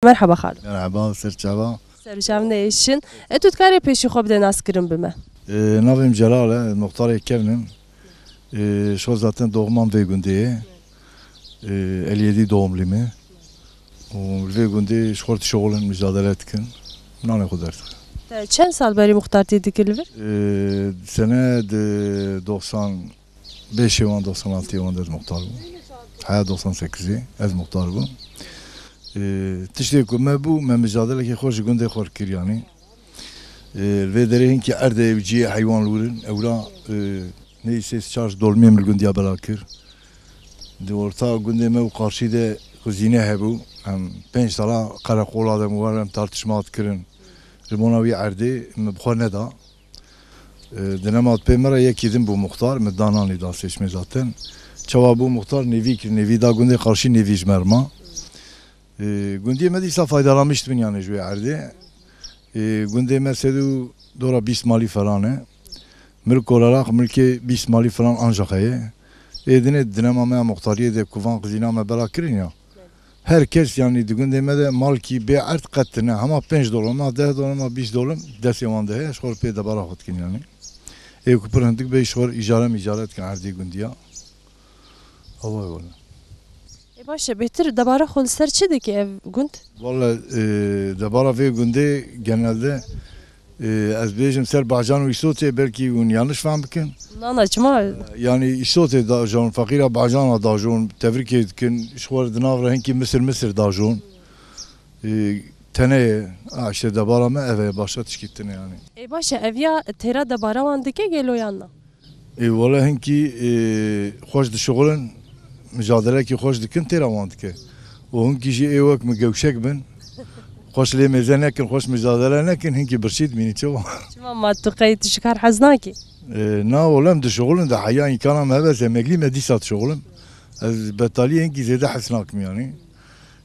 مرحبا خالد. مرحبا سرچاوا. سرچاوا نيشن. اتو تكاري بيشي خوب de naskirin bime. Navim Celal, muhtar Kevnim. Şu zaten doğumam ve günde. 57 doğumluyum. Ve günde şort şoğulun mücadele etkin. Ne kadar. Çen sal beri muhtar dedik ilver? Sene 95 yılında 96 yılında muhtar bu. Hayat 98'i ez muhtar bu. Tiştek me bu me mücadele ki hoş günde hoş kiryani. Ve derehin ki erde evciye hayvan lurin evra neyse şarj dolmayım günde bırakır. De orta günde me karşı da kuzine hebu hem 5 sala karakola da var hem tartışma atkırın. Rimonavi erde me bkhane da. Denemat pemara yekidim bu muhtar me danani da seçme zaten. Çava bu muhtar nevi da günde karşı nevi jmerma. Günde medisa faydalanmıştım yani şu yerde. Günde mesela dora 20 mali falan. Mülk olarak mülke 20 mali falan ancak ye. Dinamamaya muhtariye de kuvan kızınama bırakırın ya. Herkes yani günde de mal ki bir art kattine ama 5 dolar ama 10 dolar ama 20 dolar desiyamanda he. Şor pe de bırakıt kin yani. Kuprandık be şor icaret kin ardi günde ya. Allah Allah. Başa betir dabara xol serçe ki ev günd? Valla dabara ve günde genelde az bejim ser bacan ve isote belki un yanlış faham bikin. Nana çma. Yani isote da jon fakira bacan da jon tebrik etkin şuar dinavra henki Mısır da jon. Tene işte dabara mı eve başa çıktın yani. Başa ev ya tera dabara vandike gelo yanna. Valla henki hoş dışıgılın mücadele ki hoş dikin teravandı ki. O hınki ji evak mı gevşek bin. Hoş le mezen nekin, hoş mücadele nekin, hınki birşid mini çova. Çma ma tuqayt şikar haznaki. Na olam de şoğulun da hayya imkanam heves emekli medisat şoğulum. Az betali hınki zede hasnakim yani.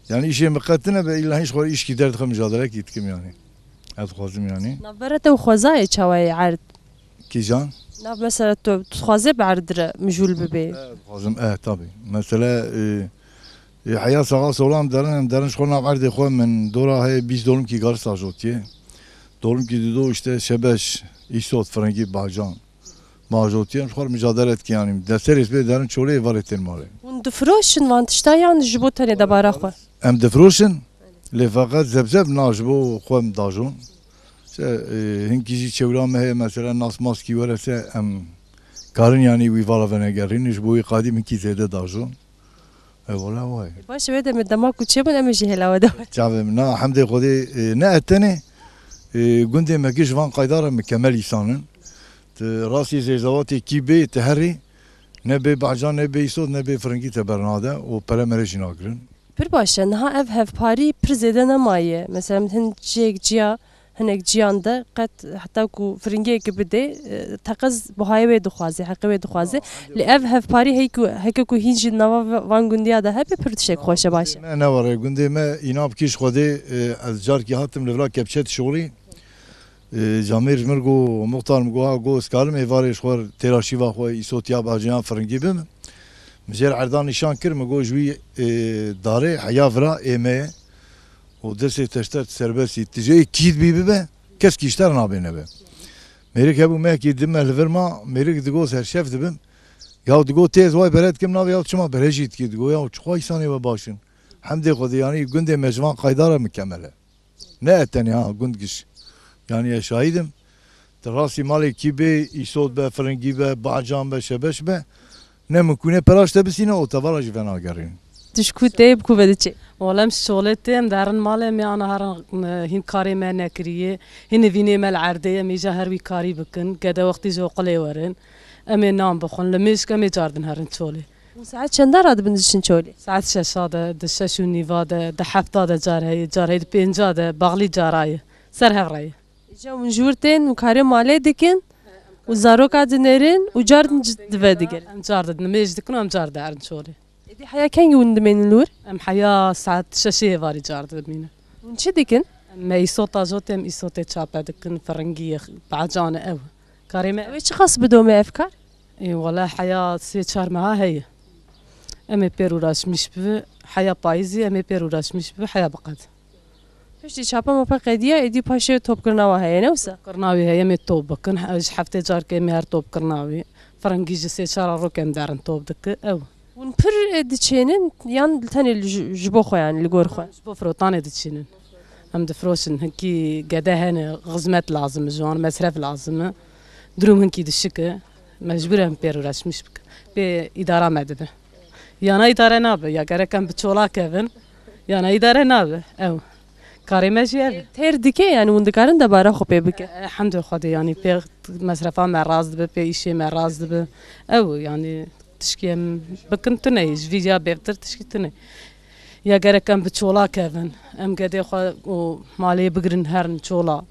Yani işe mekatine be illa hiç iş giderdik mücadele gitkim yani. Evet khazım yani. Nabberete u khazay çaway ard. Ki can? Nab mesela tu khaze bardre mjul bebe. Khazım tabi. Mesela حياة صغار سولام درن شخونا عرض خواه من دورا هاي 20 دولم ki gar sajotye. Dolum ki dido işte şebeş, isot frangi bajan. Majotye şkhar mücadele etki yani. Deser isbe derin çole var etten mare. Und froşun vantışta yani jibotane dabara xwa. Em defroşun le fakat zebzeb najbo khom dajon. Hinki ji çevram he mesela nasmas ki varese em karın yani vivala vene gerin jbo qadim hinki zede dajon. Eyvallah vay. Başa ve de medamak uçebun emeji helava da. Çavim na hamde khodi ne etene günde mekiş van qaydara mükemmel insanın. Rasi zezavati kibe tehri ne be bacan ne be isod ne be frangi tebernade o paramerejin agrin. Pir başa naha ev hevpari pir zede nemaye. Mesela hin ciya هناك جيان ده قد حتى كو فرنجي كبدي تقز بهاي ودخوازي حقي ودخوازي لأف هف باري هيكو كو هينجي نوا وان جنديا ده هبي برتشك خوشه باشه. أنا ورا جندي ما يناب كيش خدي الجار كي هاتم لفلا كبشت شغلي جامير مرجو مختار مجوها جو سكالم إيفاري شوار تراشي واخو يسوتيا باجيان فرنجي بم مجال عردان نشان كر مجو جوي داري حياة فرا إيمه o derse teşter serbest itticeyi kid bibi be kes kişler nabine be merik hebu meki dimme verma merik digo her şef dibim ya digo tez vay beret kim navi ya çuma berejit ki digo ya çuha isani ve başın hamde kodi yani günde mecvan kaydara mükemmele ne etten ya gündgiş yani ya şahidim terasi mali kibe isod be frengi be bacan be şebeş be ne mümküne peraşte bisine o tavalaj fena gerin تشكو تيب كوفدتشي والله مش شغلتهم دارن مالهم أنا هرن هين كاري ما نكريه هين فيني مال عردية ميجا هروي كاري بكن كذا وقت جو قلي ورن أمي نام بخون لمش كمي جاردن هرن شولي ساعات شندار هذا بندشن شولي ساعات شاشة دشاشو نيفادا دحفتا دا جار هاي بينجا دا باغلي جاراي سرها غراي جا من جورتين وكاري مالي دكن وزاروك عدنيرين وجاردن دفا دقل أم جاردن ميج دكن أم جارد هرن شولي دي حياة كان يوند من اللور أم حياة ساعات شاشة فاري جارد مينا ونشي دكن ما يسوطا زوتم يسوطي تشابا دكن فرنجية بعجانة أو كاريما ويش خاص بدومي أفكار؟ إي والله حياة سيتشار معها هي أمي بيرو راش مش حياة بايزي أمي بيرو راش مش حياة بقد پشتی چاپا مپا قدیه ایدی پاشه توپ کرناوه هیه نوسا كرناوي هي مي توب بكن حفتي جار كي هر توب كرناوي فرنگی جسه چرا رو کم دارن توب دک او ون پر دچینن یان تنی جبو خو يعني لگور خو بو فروتان دچینن هم دفروشن هكي قدا هنا غزمات لازم جوان مصرف لازم دروم هنكي دشكه مجبور هم بيرو راش مش بك بإدارة مدبه يانا إدارة نابه يا كره كم بتشولا كيفن يانا إدارة نابه أو كاري ماشي أبه تر دکه يعني ون دکارن دباره خو بك الحمد لله خدي يعني بي مصرفا مع راز دبه بي إشي مع راز دبه أو يعني تشكي بكن تنيج فيديا بيفتر تشكي تني يا كره كم بتشولا كيفن أم قدي خو مالي بقرن هرن تشولا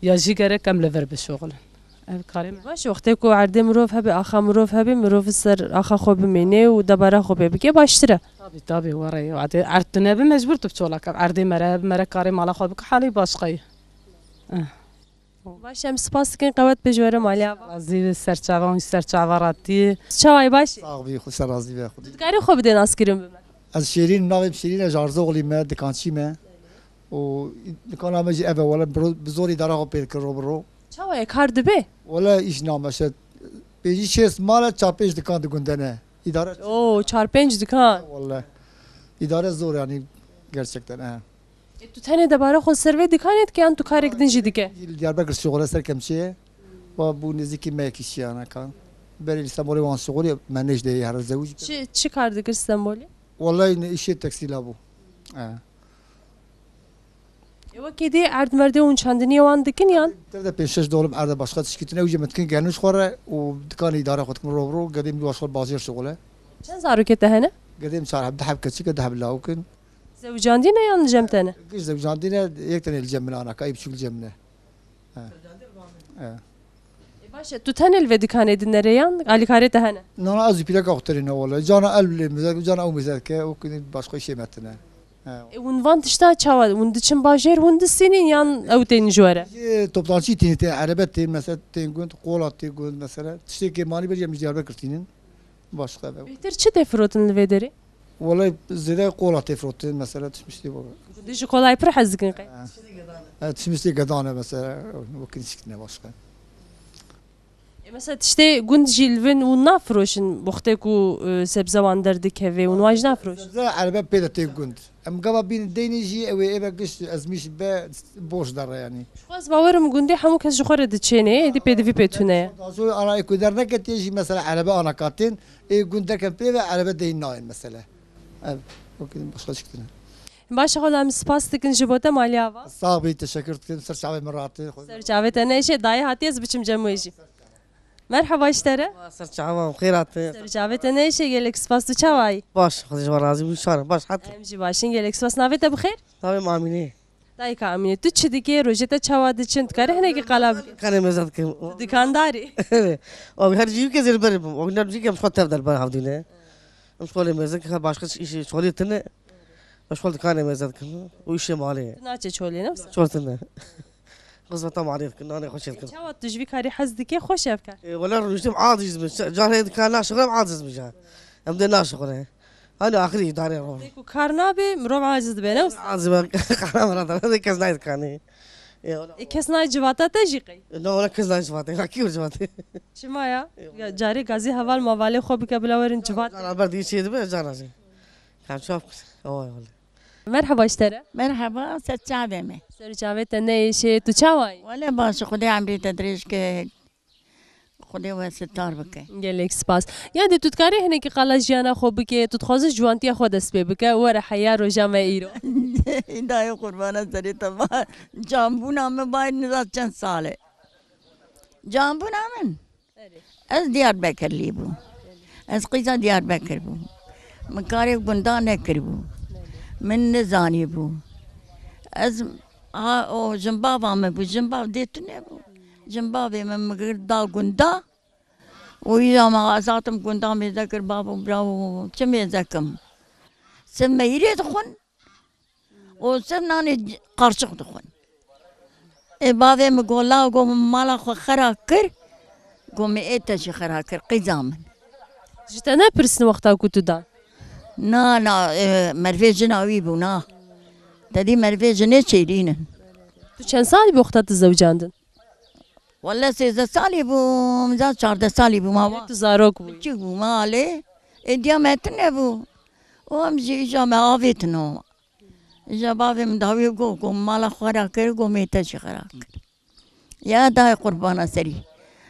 يا جي كره كم لفر بشغل كاري باش وقتی کو عرضه مروف هبه آخا مروف هبه مروف سر آخا خو بمینه و دباره خو بك باشتره طبي وري وعدي عرضنا بمجبور تبتولا عرضي مرة كاري مالا خو بك حالي باشقي باش ام سپاس کن قوت بجوره مالیا رازي سرچاواراتي چای باش صاحبي خو سر راضي به خودي دکاری خو بده ناس کریم از شيرين ناوي شيرين جارزوغلي ما دكانشي ما و كان عم يجي ابا ولا بزوري دارا بير برو چای کار دبه ولا ايش نامشه بيجي شيس مالا چاپيش دكان دگندنه اداره او 4-5 دکان والله اداره زور يعني gerçekten ha. تو تنه دباره خو سروی دکانت که ان تو کار کدن جدیکه Diyarbakır şoğla ser kemşiye ve bu neziki mekişi yana kan. Beri İstanbul'e van şoğlu manaj de her zavuj. چی کار دکر استانبولی Vallahi ne işi tekstil bu. Ha. و کی دی عرض مرده اون چندنی وان دکن یان Terde peşeş dolum arada başka tişkitine ucu metkin gelmiş xora o dükkanı idare xotkum ro gadim du aşol bazı şoğla. چند زارو که تهنه Gadim sarab dahab kaçık dahab laukun. زوجاندی نه یان جمتنه Giz zavjandine yek tane ilcemine ana kayıp şul cemine. Ha. Ha. باشه تو تنه الوی دکان edin nereyan ali kare تهنه Nana az plak aktarına valla. Cana elbile cana o mezarke o gün başka şey metine. Ha. اون وان تشتا چاوا اون دچن باجر اون دسینین یان او تین جوره Toplantıcı tini arabet tin mesela tin gün kola tin gün mesela tişteki mani bir yemiş Diyarbakır tinin başka be. بهتر چه دفروتن الوی داری Vallahi zede kola tefrot tin mesela tişmişti bu. دیجی kolay پر حزگن قی Tişmişti gadana mesela o kinçikne başka. مثلا تشتی گوند جیلون و نافروشن وقتی کو سبزوان درد که و اون واج نافروش Zede arabet peda tin gün. Em gava bin deynici eve gış azmiş be boş dar yani. خواست باورم گوندی همون کس جخوره دچینه دی پدوی پتونه Tazo ana ikuder ne ketici mesela araba ana katin gün derken peda arabet deyin nain mesela. Evet. O gün başka çıktı. باشه خودم سپاس دکن جبوته مالیا وا Sağ ol teşekkür ederim. Sır şabe merati. سرچاوت نه شه دای هاتی از بچم جمعیجی مرحبا اشتره سر چاوام خیرات سرچاوت نه شه گلک سپاس تو چوای باش خودش راضی بشار باش حتی امجی باشین گلک سپاس نویت بخیر تمام مامینه دای کا امینه تو چی دیگه روجته چوا دچند کاره هنه کی قلاب کنه مزد کم دکانداری او هر جیو که زیر بر او نه جیو که خود تفضل بر هفدینه ام شغل مزد که باش ایش شغلی تنه شغل کنه مزد کم و ایش ماله ناچه چولی نفس شغل تنه قصة معرض كنا انا خوش كم چوا تجوی کاری حز دیگه خوش افکار ولا رجتم عاجز جار هيد كان لا شغل عاجز مجا ام ده شغله انا اخري داري روح کو کار نابه مرو عاجز بنه عاجز قرار مرات هذا كز نايت كاني کس نای جواتا تجیقی لا ولا كز نايت فاتي كيف جواتي چما یا جاری گازی حوال موالی خوب که بلاورن جوات انا بردي شيء ده جانا كان شوف والله مرحبا اشتره مرحبا سرچاوه سرچاوت نه شه تو چوای ولا باش خدي عمري تدريج که خدي وستار بکه گلک سپاس یادی تو کاری هنه کی قلا جانا خوب که تو خوازه جوانتی خود اس بک ور حیا رو جمع ایرو دای قربان سری تبا جامبون هم باید نزد چند ساله جامبون همن از دیاربکر لی بو از قیزا دیاربکر بو مکاری گندا نکر بو من نزانی بو از او جنباب هم بو جنباب دیتو نه بو جنباب من مگر دا گندا ويا ما ذاتم قدام يذكر بابا براو كم يذكرم سم يريد خون وسم ناني قارشق دخون بابا مقول لا قوم مالا خو خراكر قوم ايتش خراكر قزام جت انا برسن وقتا كنت دا نا مرفي جناوي بونا تدي مرفي جنة شيرين تو چند سالی بوقتا تزوجاندن؟ والله 13 سالي بو مزاد 14 سالي بو ما تو زاروک بوی بچه بو ما عليه اديا متن بو وامجي اجا ما عافيتنا اجا بابي مداوي قو مالا خورا كر قو ميتا شي خورا كر يا داي قربانا سري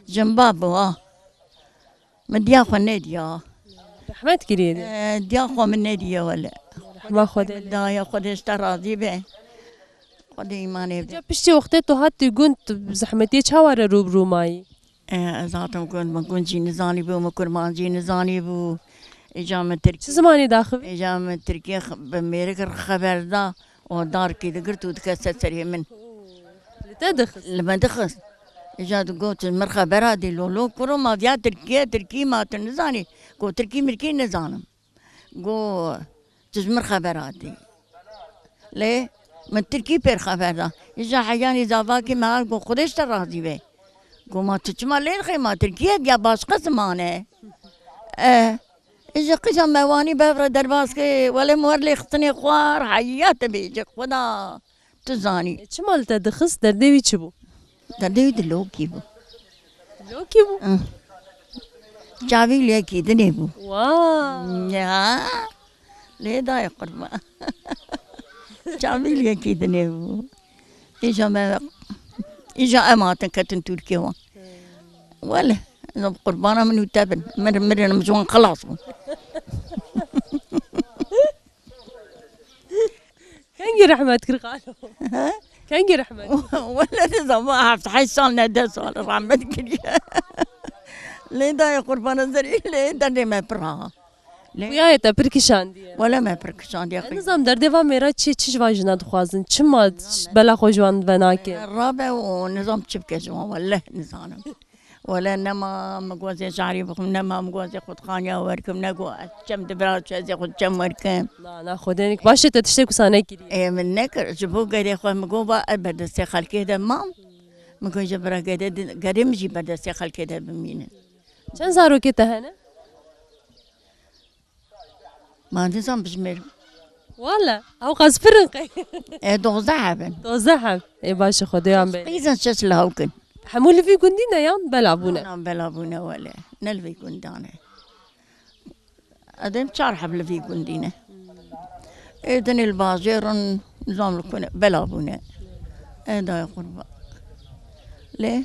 جنباب مديا خو نديا رحمت کرید ديا خو من نديا ولا ما خود دايا خودش راضي به خود ایمانی جا پشتی وقتی تو هاتی گوند زحمتی چهواره روبرو مایی ذاتم كنت ما كنت جي نزاني بو ما كنت ما جي نزاني بو اجا من تركيا چه زمانی داخل اجا من تركيا بامريكا خبر دا ودار كي دقرت وتكسر سري من تدخل لما دخل اجا قلت المر خبر هذه لولو كرو ما فيها تركي ما تنزاني قو تركي مركي نزانم قو تزمر خبر هذه ليه من تركي بير خبر دا اجا حياني زافاكي ما قو خودش راضي به قو ما تجمع لين خي ما تركيا يا باش قسمانه اجا قسم مواني بفر درباسكي ولا مور لي خطني خوار حيات بيجك خدا تزاني چه مال تدخس در دیوی چه بو؟ در دوی دلوكي بو لوکی بو؟ چاوی ليكي دني بو واو يا ليه داي قربا چاوی ليكي دني بو اجا ما اجا اماتن كتن تركيا ولا انا قربانه من تبن مرنا مجوان خلاص كان رحمت كر قالوا كان رحمت ولا ما عرفت حي صالنا ده صال رحمت كريا ليه دا يا قربانه زري ليه دا ما برا ويا تا بركشان دي ولا ما بركشان دي اخي نظام در دیوان میرا چی واجنا دخوازن چه ما بلا خوجوان بناکه الرابع ونظام شبكه جوا ولا نظام ولا نما مقوزي شعري بكم نما مقوزي خد خانيا وركم نقو كم دبرات شازي خد كم وركم لا خدينك باشه تشتكي سانه كري ايه من نكر جبو غير خو مقو با بدسي خلكي ده مام مقو جبرا غير مجي بدسي خلكي ده بمين چند زارو که تهنه ما نظام بجمر ولا او قصفرن قي ايه دوزة عبن توزعهم اي باشه خديان بي قيزن شاش لهوكن حمول في قندينا يان بلعبونا انا بلابونا ولا نلفي كندانا ادم شارح بلفي كندينا اذن الباجر نظام لكم بلابونا ادا يا قربا ليه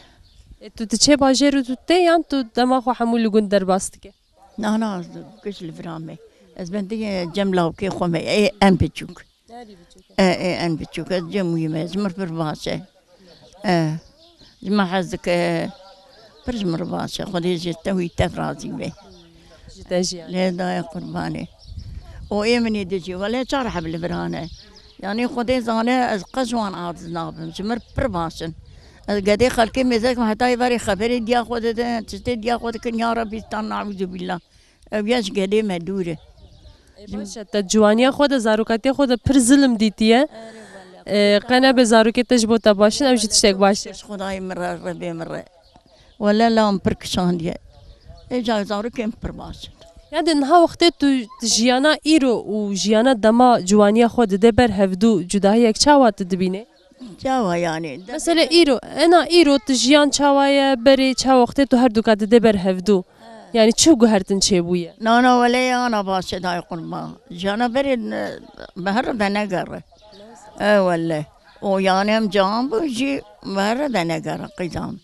تو تشي باجيرو تو تي يان تو دماغ حمول قندر باستك انا كش الفرامي از بنتي جمله وكي خومي اي ان بتشوك اي ان بتشوك جم يمز مر برباشه ما حزك برجمر باشا خدي جتوي تفرازي به جتاجي لا دا يا قرباني ويمني دجي ولا شرح بالبرانه يعني خدي زانه از قزوان عاد نابم جمر برباشن قدي خلكي مزاك حتى يبري خبري ديا خدته تشتي ديا خدك يا ربي استنى اعوذ بالله بياش قدي مدوره باشه تا جوانیا خود زاروکاتی خود پر ظلم دیتیه قنا به زاروکتش بوتا باشین او جتشتک باشه خداي مره ربي مره ولا لا بركشان دي اجا زاروكم برباشن يعني نها وقت تو جیانا ایرو و جیانا دما جوانیا خود ده بر هفدو جداهی یک چاوات دبینه جاوا يعني مثلا ایرو انا ایرو تجیان چاوای بری چا وقت تو هر دوکات ده بر هفدو يعني شو قهرتن شي بويا لا ولا انا باشا داي قربان جانا بري بهر بنقر ولا ويعني ام جام بجي بهر بنقر قيزام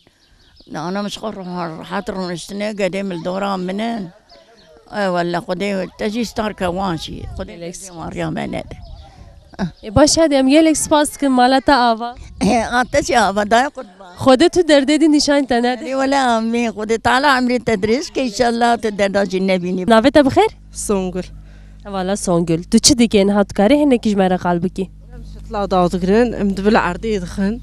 انا مش خر حاطر نشتني قديم الدوران منين ولا خدي تجي ستار كوانشي خدي لكس مريم انا باش هذه ام يلك سباس كم مالتا آوا قاتش آوا داي قربان خودت دردي نشان تنادي ولا امي خدي طالع عمري تدريس كي ان شاء الله تدرج النبي نافتا بخير سونغل والله سونغل تو چه دیگه نه کاری هنه کیش مرا قلبکی لا داوتگرن ام دبل عردی دخن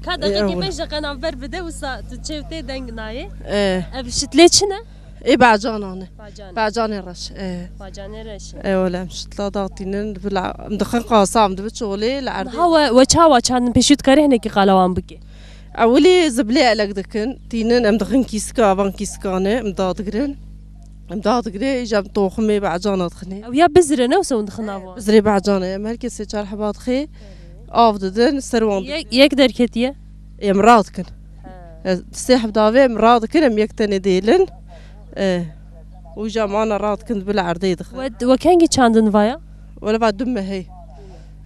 کدا کی مش قنا بر بده وسا تو چوتي دنگ ناي ايه ابشت ليشنا اي بعجانانه بعجاني رش ايه باجانه رش ايه ولا مش لا داوتينن دبل مدخن قاسام دبل شغلي العردي هو وچا كان بيشوت كاري هنه کی قلاوان بكي اولي زبلي على دكن تينن ام دخن كيسكا بان كيسكانه ام داوتگرن امداد قري جاب طوخمي بعجانات خني او يا بزره نوسو ندخناوا بزري بعجانة مركز سيجار حبات خي آفددن سروان يك دركتيه مراد كن تسيحب دافي مراد كن يكتني ديلن وجا معنا راد كنت بالعرضي دخل وكانجي تشاندن فايا ولا بعد دمه هي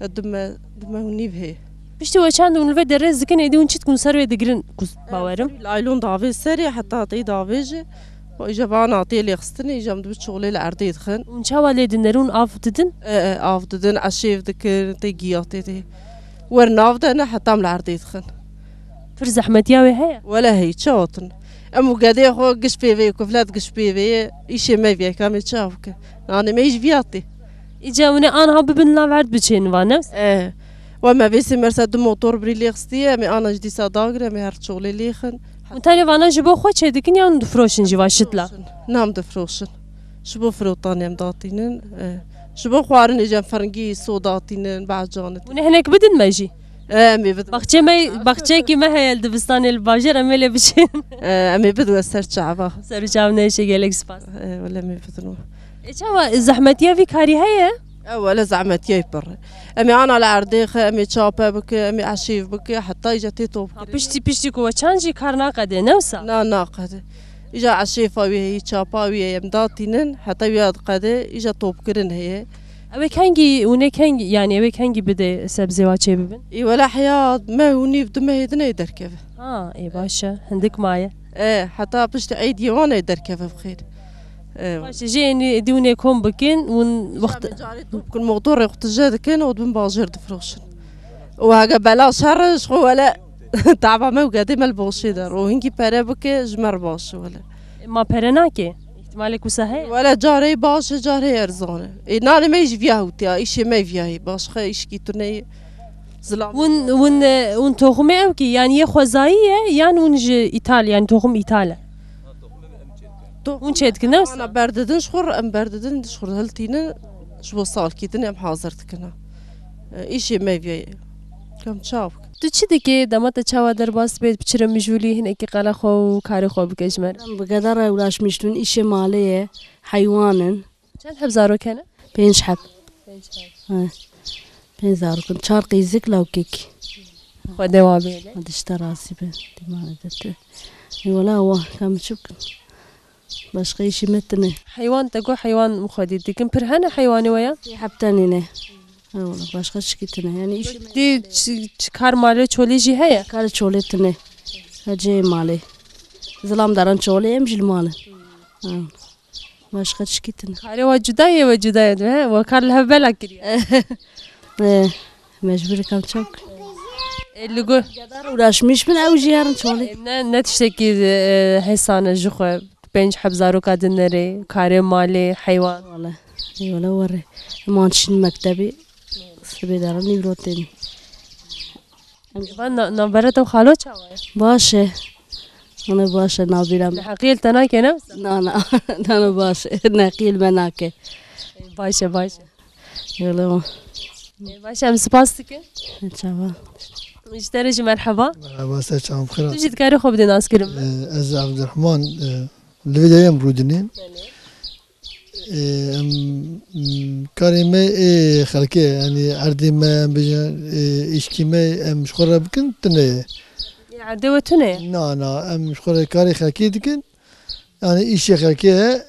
الدمه ونيف هي بشتي وشاندن الفيد الرز كان يدون شي تكون سروي دقرن كوس باورم لايلون دافي سري حتى عطي دافيج وإجا بانا عطي لي خستني إجا مدبت شغلي العرضي دخن ونشاوا ليدنرون افددن آفددن عشيف دكر تيجياتي تي ورنافدن حتى عمل عرضي دخن فر زحمت ياوي هيا ولا هي تشاطن أمو قادي خو قش بيبي كفلات قش بيبي إيشي ما فيها كامل تشافك أنا ما يجي فياتي اجاوني انا هب بن لا بعد بتشين فانس وما بيسي مرسد موتور بريلي خستي مي أنا جدي صداقرة مي هرت شغلي ليخن وتاني فانا جبو خو تشدكن يا ندفروشن جوا شتلا نام دفروشن شبو فروطاني مداتينن شبو خوارن إجا فرنجي صوداتينن بعد جانت ونحنك بدن ماجي مي بدو بخچه کی ما هي دبستان الباجر امل بشين مي بدو سر شعبا سر جاونا شي جالك سباس ولا مي بدو ايوا زحمتيا في كاري هي ولا زعمت يبر امي انا على عرديخ امي تشابا بك امي عشيف بك حتى اجا تيتوب بشتي كو تشانجي كارنا قد نوسا لا ناقد اجا عشيفه وهي تشابا وهي مداتينن حتى وياد قد اجا توب كرن هي اوي كانجي وني كانجي يعني اوي كانجي بده سبزي واتشي ببن اي ولا حياه ما هوني بدم هيدنا يدركب اي باشا عندك معايا حتى بشت عيد يوانا يدركب بخير باشا جيني دوني كوم بكين ون وقت كل موتور وقت جاد كان ودبن باجر دفروشن وهاجا بلا شهر شغو ولا تعبا ما وقادي ملبوشي دار وهنكي بارابك جمر باش ولا ما برناكي احتمالك وسهي ولا جاري باش جاري ارزانه ناني ما يجي فيها وتيا ايش ما فيها باش خا ايش كي تني زلام ون توخمي اوكي يعني يا خوزايه يعني ونج ايطاليا يعني توخم ايطاليا ون شد كناس انا برددن شخور ام برددن شخور هلتين شو صال كيتني ام حاضرت كنا ايش ما فيها كم تشاوك تشدكي دمت تشاوا درباس بيت بچرم مجولي هناك قلا خو كاري خو بكجمر بقدر ولاش مشتون إشي مالية حيوانن كان حبزارو كان بينش حب بين زارو كنت شارقي زك لو كيك خدي وابي هذا اشتراسي بنتي ما ندت ولا هو كم شوك باش قيشي متنه حيوان تقو حيوان مخدي لكن برهنا حيواني ويا حب تاني نه والله باش خش كيتنا يعني إيش دي كار مالي تشولي جي هيا كار شولتنا هجي مالي زلام دارن شولي امجي المال باش خش كيتنا كاري وجدايه وكار لها بالك مجبور كم شوك اللي قول ولاش مش من أوجي هارن شولي نتشتكي حسانة جخو بينج حبزارو كادنري كاري مالي حيوان والله ولا وري ما نشين مكتبي سبي دارني بروتين نبرة وخالو شاوي باشه أنا باشه نابيرم حقيل تناكي نفس لا أنا باشه نقيل مناكي باشه يلا باشه ام سباستك إن شاء الله مشترج مرحبا مرحبا سلام بخير تجي تكاري خو بدي ناس كريم از عبد الرحمن الفيديو برودنين كاريمة خلقية يعني عردي ما بيجان إشكي ما مش خرب بكن تناية عردي وتناية نا مش خرب كاري خلقية دكن يعني إشي خلقية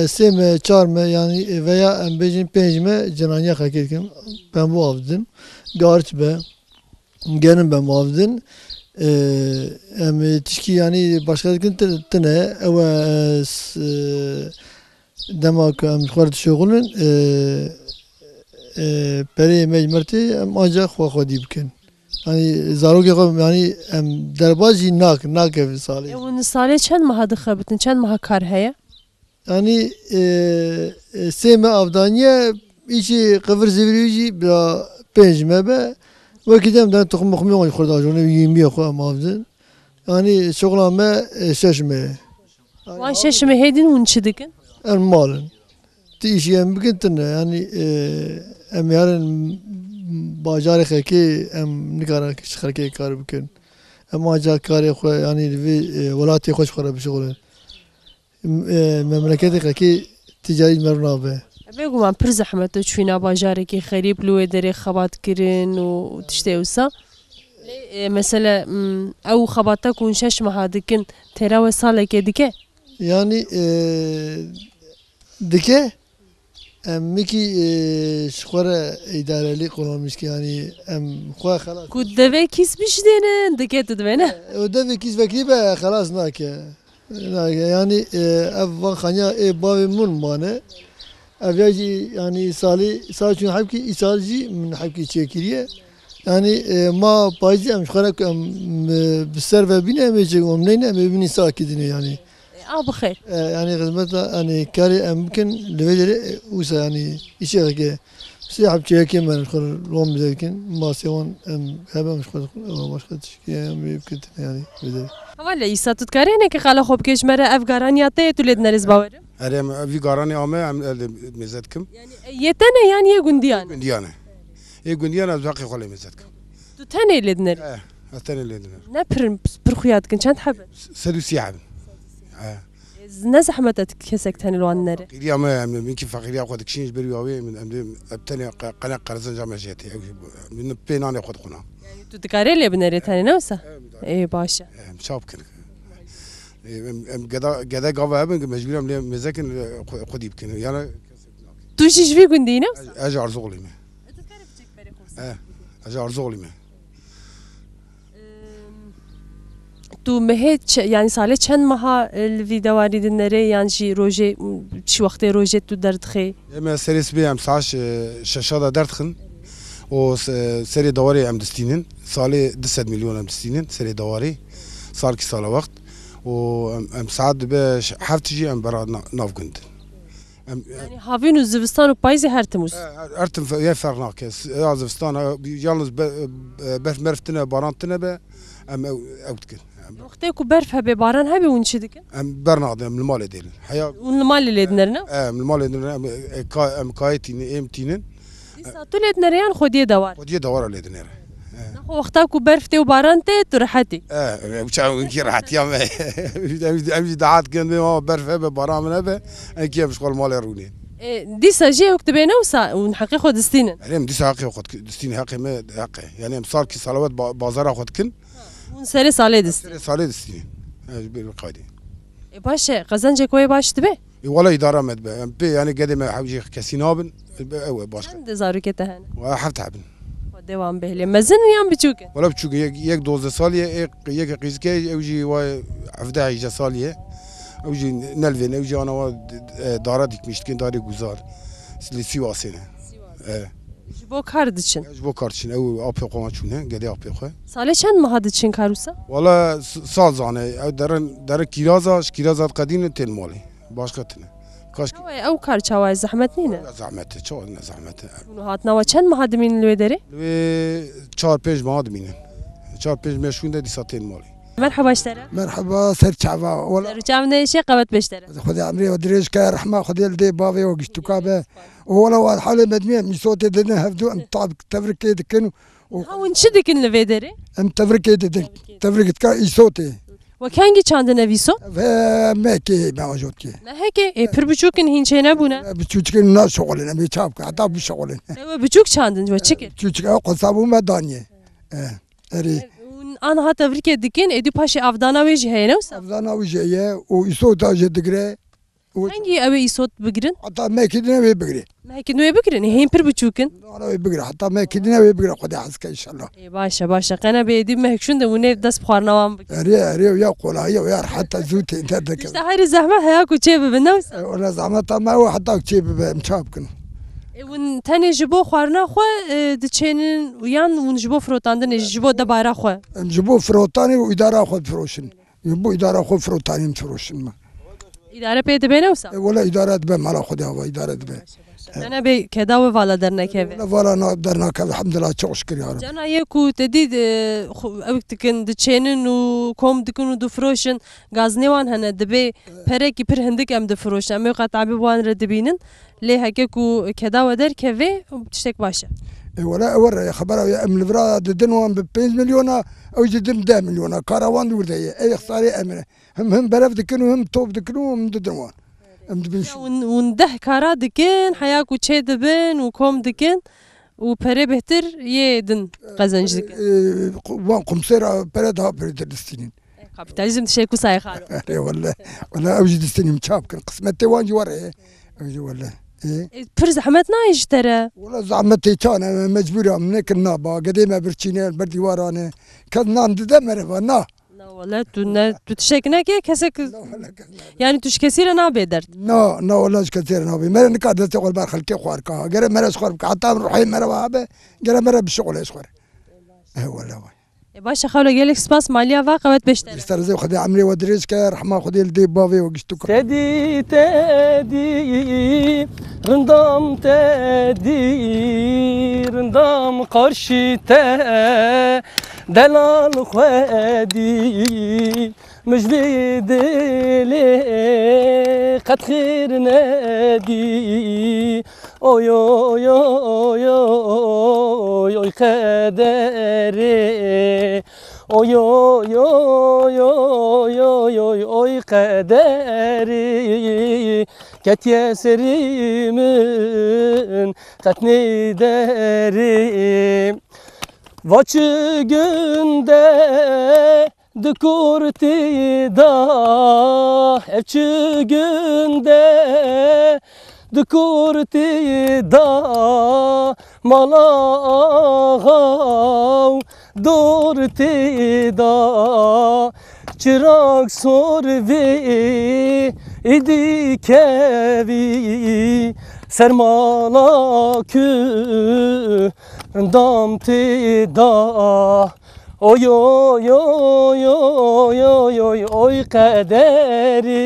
سيم چارم يعني veya بيجين بيجمة جنانية خلقية دكن ben bu avdın garç be gelin ben bu avdın تشكي يعني başka كنت تناية أو دماغ مشوار شغلن برای مجمرتی آنجا خودی بکن يعني زاروكي يعني درباجي ناك في صالح ون صالح چند ماه دخبتن چند ماه کار هيا يعني سيما افدانيه ايشي قفر زيفريجي بلا بنجمه به وكيدم ده تخم مخمي خرد اجونه يمي خو مافدن يعني شغله ما ششمه وان ششمه هيدين ون چدكن المالن تيجي ام بكنتن يعني ام يارن باجار خكي ام نكار خكي كار بكن اما جا كاري خو يعني في ولاتي خوش خرب بشغل مملكتي خاكي تجاري مرنا به بگو من پر زحمت چوینا باجاره که خریب لوه داره خبات کرن و تشتی وسا مثلا او خباتا کن شش ماه دکن ترا و ساله که دیگه يعني دكه ميكي شخورة إدارة لي قولون مشكي يعني خوا خلاص کود دوه کیس بیش دینن دیگه تدوینه وده كيس بكيبة خلاص يعني أفضل خانيا بابي من مانه أبيجي يعني سال شو حبكي إسالجي من حبكي تشكيرية يعني ما بايزي أم شخورك بالسرفة بينا ميجي ومنين بيني ساكدين يعني بخير يعني خدمتها يعني كاري ممكن لفيدري وسا يعني إشي كي سيحب تشيكي من الخر لوم بذلكن ما سيوان هبا مش خد مش خد تشكي يمكن يعني بدري ولی ایسا تو کاری نه که خاله خوب کش مره افغانیاته تولید نریز باوره أنا في قارني أمي مزدكم يعني یتنه یعنی یه گندیان جنديانة إيه جنديانة باقي خلي مزدكم تو تنه لید نری الثاني اللي عندنا نه پرخویات کن چند حبه سدوسي عام نه زحمتت کسک تنه لوان نره قرية ما يمكن فقيرة أخذ كشينج بريوي من الثاني قناة قرزن جامعة جاتي من بين أنا أخذ قناة تو تکاری لی بنری تنه نوسا ای باشه مشاب كن قدا قافة هبن مجبورة من مزاكن خدي بكن يعني تو شیش وی گندی نه أجي أرزقلي ما أجي أرزقلي ما تو مهد yani ساله چند ماه الویدواری دنره yani شی روزه چی وقت روزه تو درد خی ما سريس بي أم ساعش شاشة دردخن و سري دواري أم دستينن سالي 10 مليون أم دستينن سري دواري صار كي سال وقت و أم ساعد باش حفتجي أم برا ناف جند yani havin Uzbekistan و پایزی هر تموز أرتم يا فرناك يا زفستان يالنز برف مرفتنا بارانتنا به أم أوتكن وقتی کو برف هبه باران هبه اون چی دیگه أم برناقد أم المال ديل حياة اون مال لید نرنه أم المال ديل أم كايتين أم تينن تو لید نریان خودی دوار ودي دوار ليد نير وقتا کو برف ته و باران ته تو راحتی وشاو كي راحت يوم أمشي دعات كان ما برف هبه باران من هبه أكيد مش قول مال رونين دی ساجی وقت بینه و اون حقیق خود استینن يعني دي ساقي وقت دستين حقي ما حقي يعني صار كي صلوات بازار أخذ كن اون سری ساله دست صار دستين بالقاعدة باشه قزنج کوی باش تبه ولا إدارة مد بي يعني قدم حوجي كسينابن أو باش چند زارو که تهنه وحفت عبن دوام بهلی مزن یام بچوکه ولا بتشوك يك 12 سالية يك قيزكي أوجي وعفدا يجا سالية أوجي نلفين أوجي أنا دارا ديك مشتكين داري جوزار لسيواسينه جبو کار دچن جبو كارتشين أو أبي قوما شونه قدي أبي خوه ساله چند ماه دچن کاروسا ولا سال زانه أو در كيرازات قديم تل مالي باش قتنه كاش او کار چاوای زحمت نینه زحمته چه زحمته اونو هاتنا و چند ماه دمین لوی داره و 4-5 ماه دمینه 4-5 مشون ده دیساتین مالی مرحبا اشترى مرحبا سر شعبا ولا رجعنا شيء قبت بشترى خذي عمري ودريش كا رحمه خذي الدي بابي وقشتو كابه ولا واحد حاله مدميه من صوت دنا هفدو ام طاب تفرك يدكن هاون شدك اللي داره ام تفرك يدك تفرك كا صوتي وكانجي چاندنا ويسو ما كي ما وجود كي ما هيك پر بچوكن هين چه نبونه بچوكن نا شغلنا بيچاب حتى بشغلنا بچوك چاندن و چيكر بچوك قصابو مدانيه اري أنا هات أفريقيا دكين إدي باشي أفدانا ويجي هنا وسا أفدانا ويجي ويصوت أجد دقرة هنجي أبي يصوت بقرن حتى ما كدنا ويبقري ما كدنا ويبقرن هين بير بتشوكن أنا ويبقري حتى ما كدنا ويبقري خدي حسك إن شاء الله باشا قنا بيدي ما هيك شون ده ونيف دس بخارنا وام أري ويا قولا يا حتى زوتي أنت ذكر إيش هاي الزحمة هياكو شيء ببنوسا ولا زحمة ما هو حتى شيء بمشابكن ون تاني جبو خارنا خو دچينن ويان ون جبو فروتاندن جبو دبارا خو جبو فروتاني وإدارة خود فروشن جبو إدارة خود فروتاني مفروشن ما إدارة بيد بينوسا ولا إدارة به مالا خدها وإدارة به أنا بي كدا وفالا درنا كيف ولا أنا درنا كيف الحمد لله شكر يا رب جانا يكو تديد أو تكن دچينن وكم تكونوا دفروشن غازنيوان هنا دبي بريكي بر هندك أم دفروشن أم يقطع بوان ردبينن ليه هكيكو كدا ودر كيفي وبتشتك باشا ولا ورا خبره يا ام الفرا دنوان ب 5 مليون او جدم 10 مليون كاروان دور دي اي خساري امنه هم بلف دكنو هم توب دكنو هم دنوان هم دبنش ونده كارا دكين حياك وشي دبن وكوم دكين وبري بهتر يدن قزنج دكين وان قمصيرة بريدها بريد السنين كابيتاليزم تشيكو ساي خالو ولا اوجد السنين مشاب كان قسمتي وان جوار ولا بر زحمتنا يشترى والله زعمتي كان مجبورة منك النابا قديمة برشيني بردي ورانا كان نان دمر فنا لا والله تو تشكنا كي كسك يعني توش كثير انا بدرت لا والله كثير انا ما نقدر تقول بار خلكي خواركا غير مرة صخور حتى نروحي مرة وابه غير مرة بالشغل يصخر والله باشا خاله جالك سباس ماليا واقعت بشتري استرزي وخدي عمري ودريس كرحمه خدي الدي بافي وقشتك تدي رندام قرشي دلال خدي مش بدلي قد خير نادي اوي اوي اوي اوي قدري اوي اوي اوي اوي اوي قدري كت يسري من قتني داري Vaçı günde dukurti da evçi günde dukurti da malağav durti da çırak sorvi idi kevi sermala kü damti da oy oy oy oy oy oy oy kaderi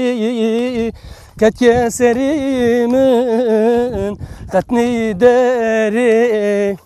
ket yeserimin katni deri